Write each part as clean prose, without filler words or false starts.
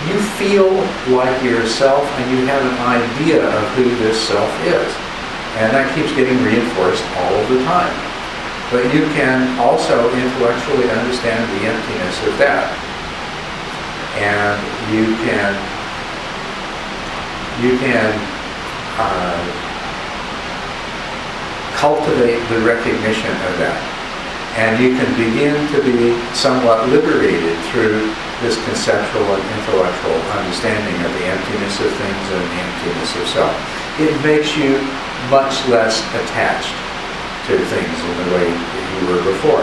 you feel like yourself and you have an idea of who this self is. And that keeps getting reinforced all of the time. But you can also intellectually understand the emptiness of that. And you can cultivate the recognition of that. And you can begin to be somewhat liberated through this conceptual and intellectual understanding of the emptiness of things and the emptiness of self. It makes you much less attached to things in the way that you were before,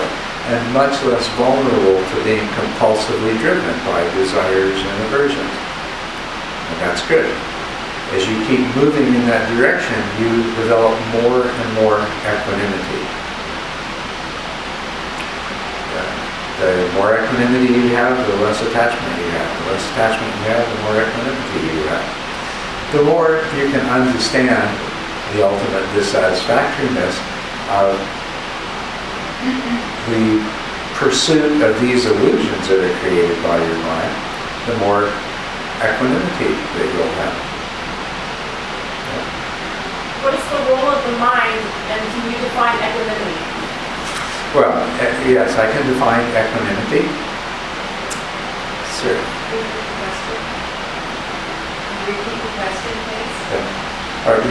and much less vulnerable to being compulsively driven by desires and aversions. And that's good. As you keep moving in that direction, you develop more and more equanimity. The more equanimity you have, the less attachment you have. The less attachment you have, the more equanimity you have. The more you can understand the ultimate dissatisfactoriness of the pursuit of these illusions that are created by your mind, the more equanimity that you'll have. What is the role of the mind, and can you define equanimity? Well, yes, I can define equanimity. Sir. Repeat the question, please.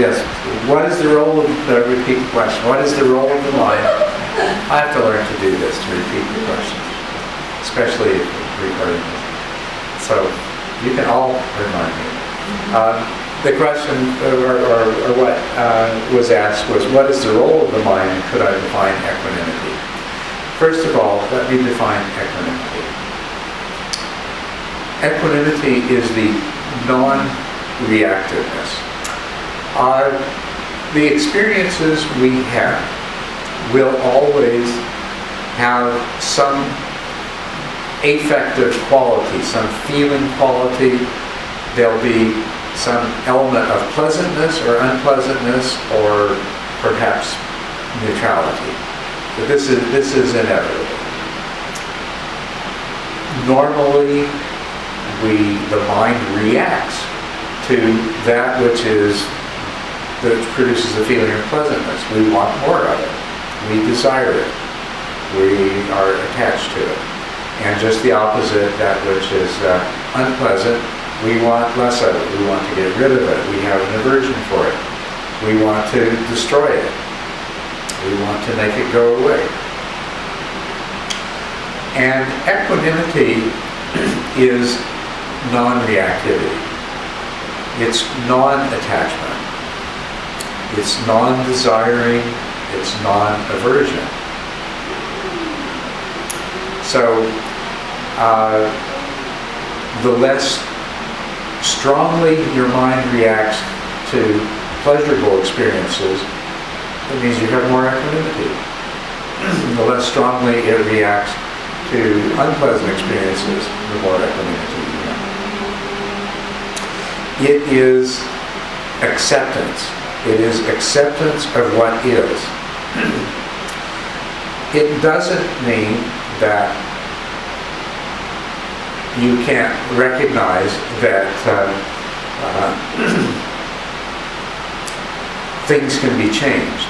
Yes. What is the role of repeat the question? What is the role of the mind? I have to learn to do this, to repeat the question, especially if recording this. So you can all remind me. The question, or what was asked was, what is the role of the mind, and could I define equanimity? First of all, let me define equanimity. Equanimity is the non-reactiveness. The experiences we have will always have some affective quality, some feeling quality. There'll be some element of pleasantness or unpleasantness, or perhaps neutrality. But this is inevitable. Normally, the mind reacts to that which produces a feeling of pleasantness. We want more of it. We desire it. We are attached to it. And just the opposite, that which is unpleasant, we want less of it. We want to get rid of it. We have an aversion for it. We want to destroy it. We want to make it go away. And equanimity is non-reactivity. It's non-attachment. It's non-desiring. It's non-aversion. So, the less strongly your mind reacts to pleasurable experiences, it means you have more equanimity. The less strongly it reacts to unpleasant experiences, the more equanimity you have. It is acceptance. It is acceptance of what is. It doesn't mean that you can't recognize that things can be changed.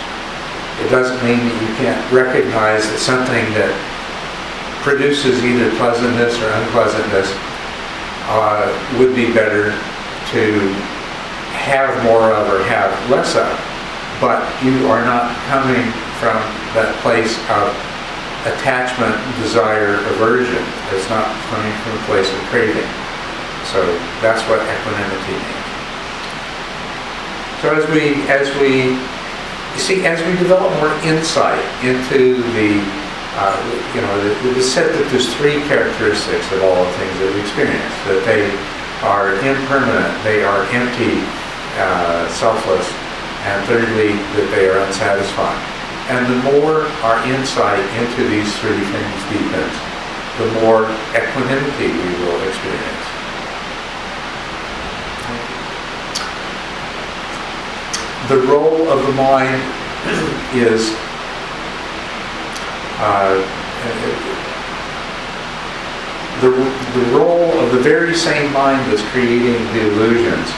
It doesn't mean that you can't recognize that something that produces either pleasantness or unpleasantness would be better to have more of or have less of. But you are not coming from that place of attachment, desire, aversion. It's not coming from a place of craving. So that's what equanimity means. So as we develop more insight into the said that there's three characteristics of all the things that we experience: that they are impermanent, they are empty, selfless, and thirdly, that they are unsatisfying. And the more our insight into these three things deepens, the more equanimity we will experience. The role of the mind is the role of the very same mind that's creating the illusions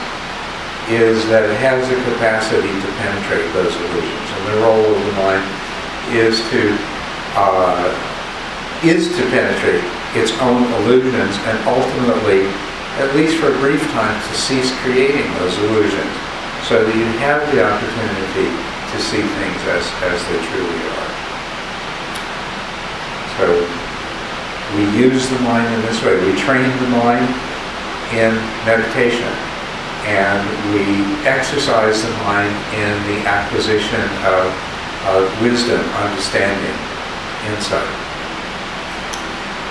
is that it has the capacity to penetrate those illusions. And the role of the mind is to penetrate its own illusions and ultimately, at least for a brief time, to cease creating those illusions so that you have the opportunity to see things as they truly are. So we use the mind in this way. We train the mind in meditation, and we exercise the mind in the acquisition of wisdom, understanding, insight.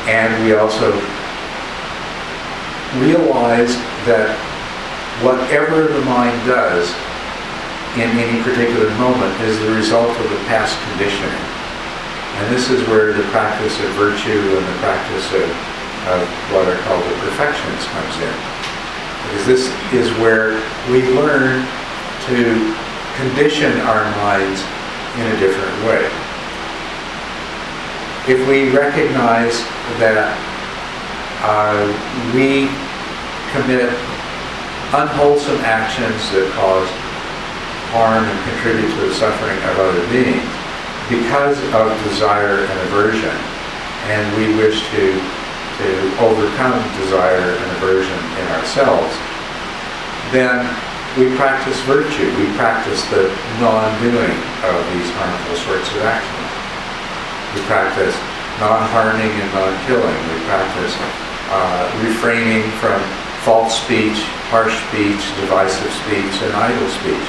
And we also realize that whatever the mind does in any particular moment is the result of the past conditioning. And this is where the practice of virtue and the practice of what are called the perfections comes in. Because this is where we learn to condition our minds in a different way. If we recognize that we commit unwholesome actions that cause harm and contribute to the suffering of other beings because of desire and aversion, and we wish to overcome desire and aversion in ourselves, then we practice virtue. We practice the non-doing of these harmful sorts of actions. We practice non-harming and non-killing. We practice refraining from false speech, harsh speech, divisive speech, and idle speech.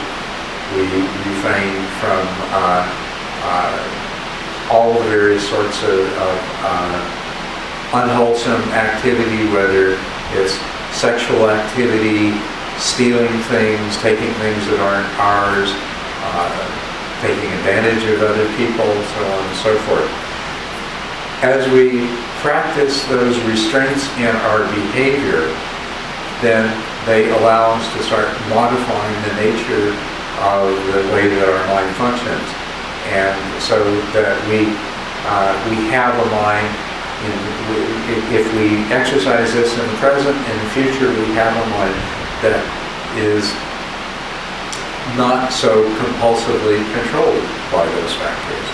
We refrain from all the various sorts of unwholesome activity, whether it's sexual activity, stealing things, taking things that aren't ours, taking advantage of other people, so on and so forth. As we practice those restraints in our behavior, then they allow us to start modifying the nature of the way that our mind functions, and so that we have a mind. If we exercise this in the present, in the future, we have a mind that is not so compulsively controlled by those factors.